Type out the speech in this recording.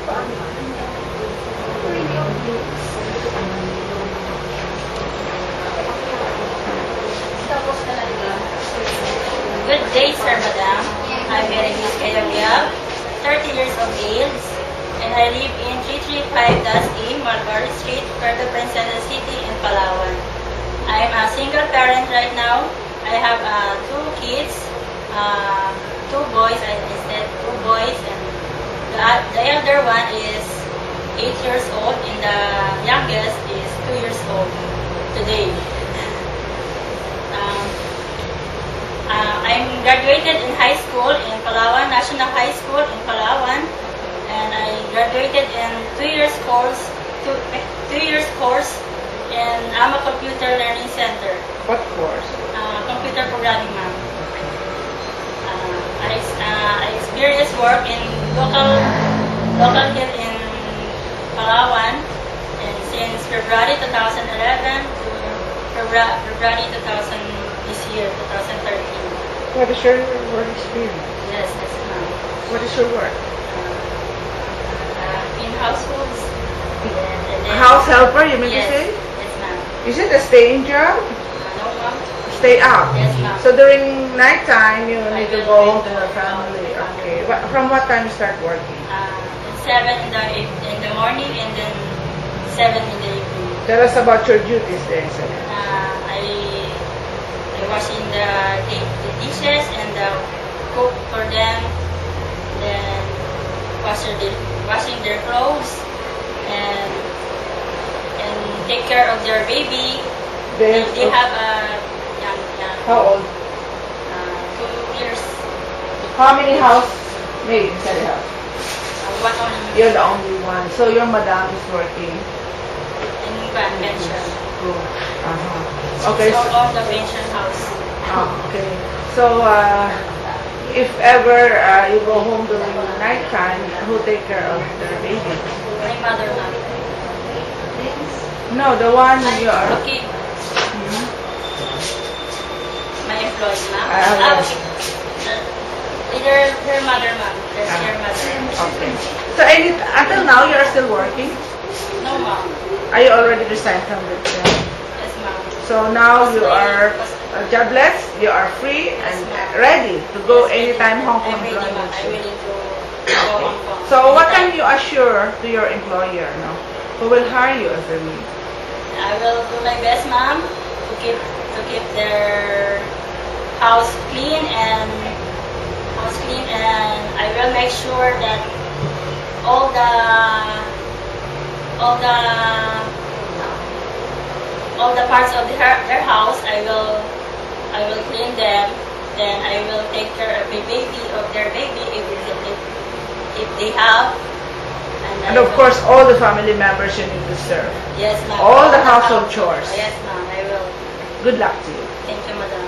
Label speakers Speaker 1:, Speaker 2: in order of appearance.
Speaker 1: Good day, sir, madam. I'm Mary Miss Kayabia, 30 years of age, and I live in 335-A Mulberry Street, Puerto Princesa City in Palawan. I'm a single parent right now. I have two kids, two boys, I said two boys, and the elder one is 8 years old, and the youngest is 2 years old today. I'm graduated in high school in Palawan, National High School in Palawan, and I graduated in 2 years course in AMA Computer Learning Center.
Speaker 2: What course?
Speaker 1: Computer programming, ma'am. I experienced work in local here in Palawan, and since February 2011 to February 2000 this year, 2013.
Speaker 2: What is your work experience?
Speaker 1: Yes, ma'am.
Speaker 2: What is your work?
Speaker 1: In households. And then-
Speaker 2: House helper, you mean
Speaker 1: Yes,
Speaker 2: to say?
Speaker 1: yes, ma'am.
Speaker 2: Is it a staying job?
Speaker 1: No, ma'am.
Speaker 2: Stay out?
Speaker 1: Yes, ma'am.
Speaker 2: So during night time, you need to
Speaker 1: will
Speaker 2: go
Speaker 1: go
Speaker 2: home to the family. Okay. From what time you start working?
Speaker 1: 7 in the morning and then 7 in the evening.
Speaker 2: Tell us about your duties there, sir.
Speaker 1: I washing the dishes and cook for them, then washing their clothes and take care of their baby. They have a young
Speaker 2: How old?
Speaker 1: 2 years.
Speaker 2: How many housemaids inside the house?
Speaker 1: One only
Speaker 2: You're the only one. So your madam is working.
Speaker 1: in pension.
Speaker 2: Okay.
Speaker 1: So on the pension house.
Speaker 2: Okay. So if ever you go home during night time, who take care of the baby?
Speaker 1: My mother, ma'am.
Speaker 2: No, the one you are.
Speaker 1: Okay. My employee, ma'am.
Speaker 2: Okay.
Speaker 1: Either her mother, ma'am. There's her mother.
Speaker 2: Okay. So until now, you are still working?
Speaker 1: No, ma'am.
Speaker 2: Are you already resigned from the job?
Speaker 1: Yes, ma'am.
Speaker 2: So now you are jobless, you are free and ready to go anytime Hong Kong
Speaker 1: I'm ready, ma'am.
Speaker 2: employment.
Speaker 1: I'm ready to go Hong Kong.
Speaker 2: So what can you assure to your employer, no? Who will hire you as a maid?
Speaker 1: I will do my best, ma'am, to keep their house clean and I will make sure that all the parts of their house I will clean them. Then I will take care of their baby if they have.
Speaker 2: And of course, all the family members you need to serve.
Speaker 1: Yes, ma'am.
Speaker 2: All the household chores.
Speaker 1: Yes, ma'am. I will.
Speaker 2: Good luck to you.
Speaker 1: Thank you, madam.